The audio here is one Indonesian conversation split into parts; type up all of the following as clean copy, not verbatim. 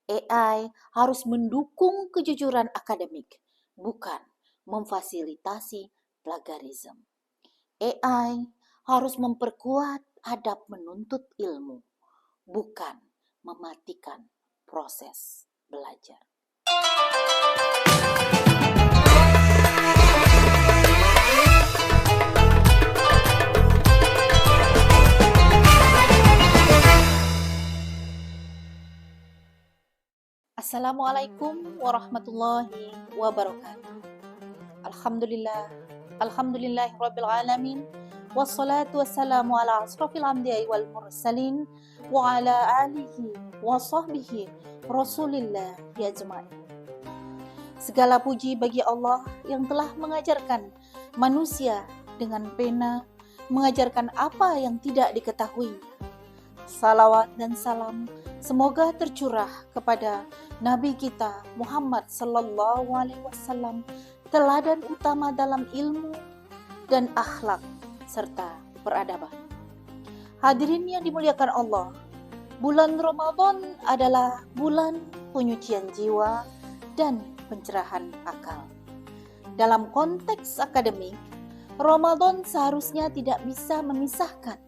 AI harus mendukung kejujuran akademik, bukan memfasilitasi plagiarisme. AI harus memperkuat adab menuntut ilmu, bukan mematikan proses belajar. Assalamualaikum warahmatullahi wabarakatuh. Alhamdulillahirabbil alamin. Wassalatu wassalamu ala asrafil anbiya'i wal mursalin wa ala alihi wa sahbihi Rasulillah ajmain. Segala puji bagi Allah yang telah mengajarkan manusia dengan pena, mengajarkan apa yang tidak diketahui. Salawat dan salam semoga tercurah kepada Nabi kita Muhammad sallallahu alaihi wasallam, teladan utama dalam ilmu dan akhlak serta peradaban. Hadirin yang dimuliakan Allah, bulan Ramadan adalah bulan penyucian jiwa dan pencerahan akal. Dalam konteks akademik, Ramadan seharusnya tidak bisa memisahkan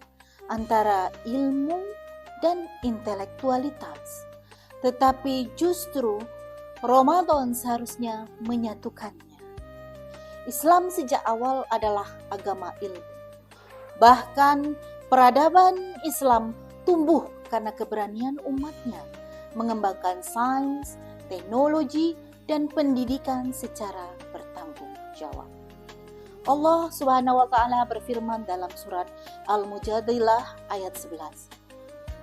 antara ilmu dan intelektualitas, tetapi justru Ramadan seharusnya menyatukannya. Islam sejak awal adalah agama ilmu. Bahkan peradaban Islam tumbuh karena keberanian umatnya mengembangkan sains, teknologi, dan pendidikan secara bertanggung jawab. Allah Subhanahu wa taala berfirman dalam surat Al-Mujadilah ayat 11.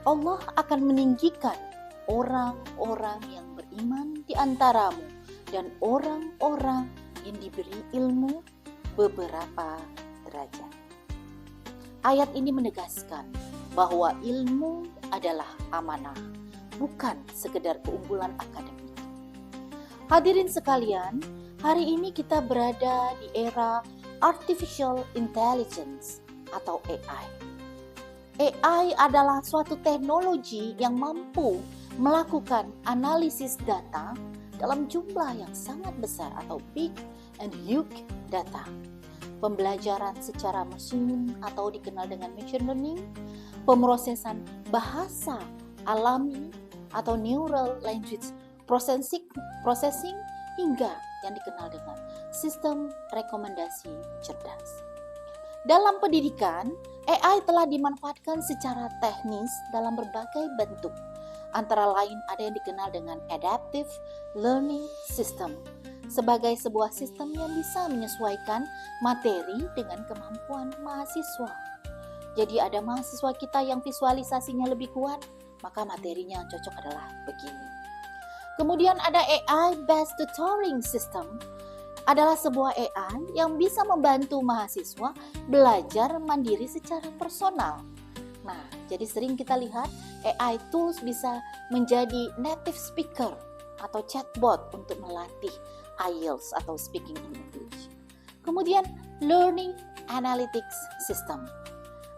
Allah akan meninggikan orang-orang yang beriman di antaramu dan orang-orang yang diberi ilmu beberapa derajat. Ayat ini menegaskan bahwa ilmu adalah amanah, bukan sekedar keunggulan akademik. Hadirin sekalian, hari ini kita berada di era Artificial Intelligence atau AI. AI adalah suatu teknologi yang mampu melakukan analisis data dalam jumlah yang sangat besar atau big and huge data. Pembelajaran secara mesin atau dikenal dengan machine learning, pemrosesan bahasa alami atau neural language processing hingga yang dikenal dengan sistem rekomendasi cerdas. Dalam pendidikan, AI telah dimanfaatkan secara teknis dalam berbagai bentuk. Antara lain ada yang dikenal dengan Adaptive Learning System sebagai sebuah sistem yang bisa menyesuaikan materi dengan kemampuan mahasiswa. Jadi ada mahasiswa kita yang visualisasinya lebih kuat, maka materinya yang cocok adalah begini. Kemudian ada AI-based tutoring system, adalah sebuah AI yang bisa membantu mahasiswa belajar mandiri secara personal. Nah, jadi sering kita lihat AI tools bisa menjadi native speaker atau chatbot untuk melatih IELTS atau speaking in English. Kemudian Learning Analytics System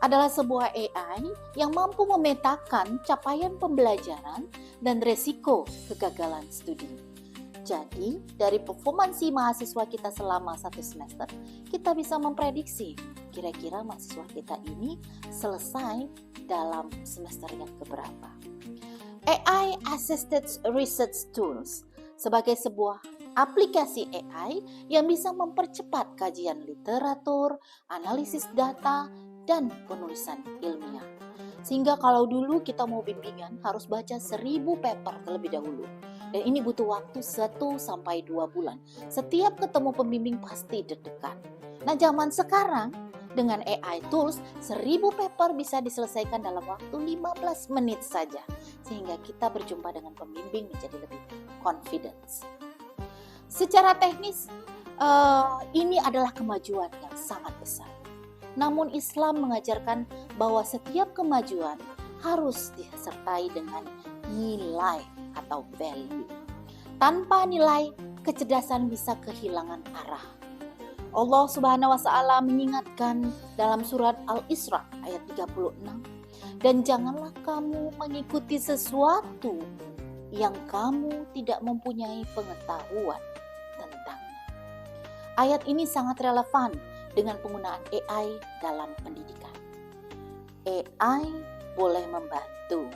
adalah sebuah AI yang mampu memetakan capaian pembelajaran dan resiko kegagalan studi. Jadi, dari performansi mahasiswa kita selama 1 semester, kita bisa memprediksi kira-kira mahasiswa kita ini selesai dalam semester yang keberapa. AI Assisted Research Tools sebagai sebuah aplikasi AI yang bisa mempercepat kajian literatur, analisis data, dan penulisan ilmiah. Sehingga kalau dulu kita mau bimbingan harus baca 1000 paper terlebih dahulu. Dan ini butuh waktu 1-2 bulan. Setiap ketemu pembimbing pasti deg-degan. Nah, zaman sekarang dengan AI tools 1000 paper bisa diselesaikan dalam waktu 15 menit saja. Sehingga kita berjumpa dengan pembimbing menjadi lebih confidence. Secara teknis, ini adalah kemajuan yang sangat besar. Namun Islam mengajarkan bahwa setiap kemajuan harus disertai dengan nilai atau value. Tanpa nilai, kecerdasan bisa kehilangan arah. Allah Subhanahu wa taala mengingatkan dalam surat Al-Isra ayat 36, dan janganlah kamu mengikuti sesuatu yang kamu tidak mempunyai pengetahuan tentangnya. Ayat ini sangat relevan dengan penggunaan AI dalam pendidikan. AI boleh membantu,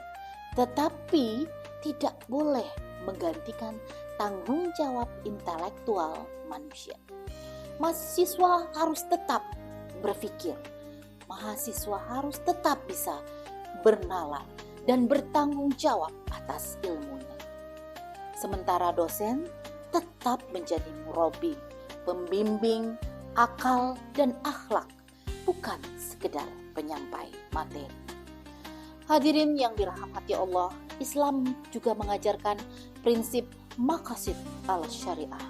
tetapi tidak boleh menggantikan tanggung jawab intelektual manusia. Mahasiswa harus tetap berpikir, mahasiswa harus tetap bisa bernalar dan bertanggung jawab atas ilmunya. Sementara dosen tetap menjadi murabi, pembimbing akal dan akhlak, bukan sekedar penyampai materi. Hadirin yang dirahmati Allah, Islam juga mengajarkan prinsip maqasid al-syariah,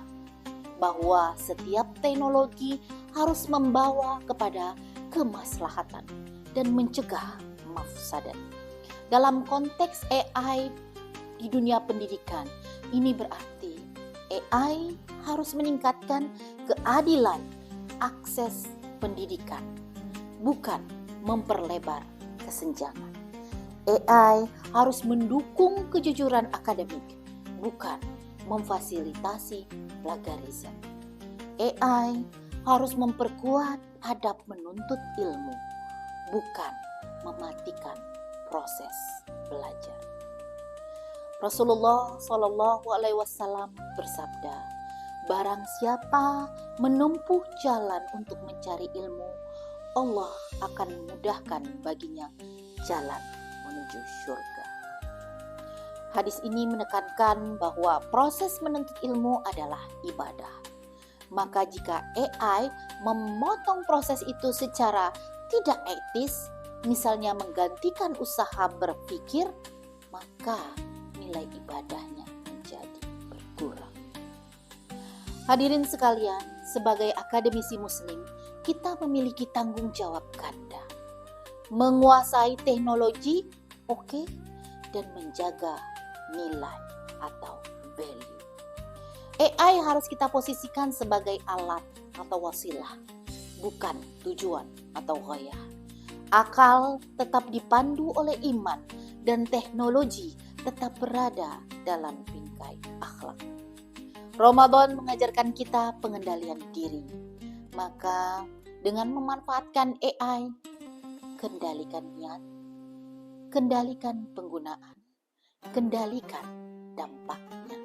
bahwa setiap teknologi harus membawa kepada kemaslahatan dan mencegah mafsadat. Dalam konteks AI di dunia pendidikan, ini berarti AI harus meningkatkan keadilan akses pendidikan, bukan memperlebar kesenjangan. AI harus mendukung kejujuran akademik, bukan memfasilitasi plagiarisme. AI harus memperkuat adab menuntut ilmu, bukan mematikan proses belajar. Rasulullah Shallallahu Alaihi Wasallam bersabda, barang siapa menempuh jalan untuk mencari ilmu, Allah akan memudahkan baginya jalan menuju surga. Hadis ini menekankan bahwa proses menuntut ilmu adalah ibadah. Maka jika AI memotong proses itu secara tidak etis, misalnya menggantikan usaha berpikir, maka nilai ibadahnya menjadi berkurang. Hadirin sekalian, sebagai akademisi muslim, kita memiliki tanggung jawab ganda. Menguasai teknologi, oke, dan menjaga nilai atau value. AI harus kita posisikan sebagai alat atau wasilah, bukan tujuan atau ghayah. Akal tetap dipandu oleh iman dan teknologi tetap berada dalam bingkai akhlak. Ramadan mengajarkan kita pengendalian diri. Maka dengan memanfaatkan AI, kendalikan niat, kendalikan penggunaan, kendalikan dampaknya.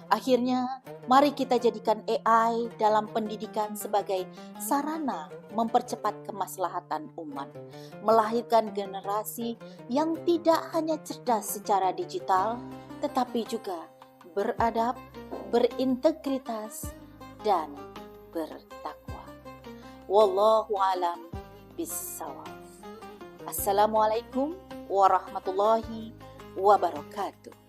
Akhirnya, mari kita jadikan AI dalam pendidikan sebagai sarana mempercepat kemaslahatan umat, melahirkan generasi yang tidak hanya cerdas secara digital, tetapi juga beradab, berintegritas, dan bertakwa. Wallahu a'lam bishawab. Assalamualaikum warahmatullahi wabarakatuh.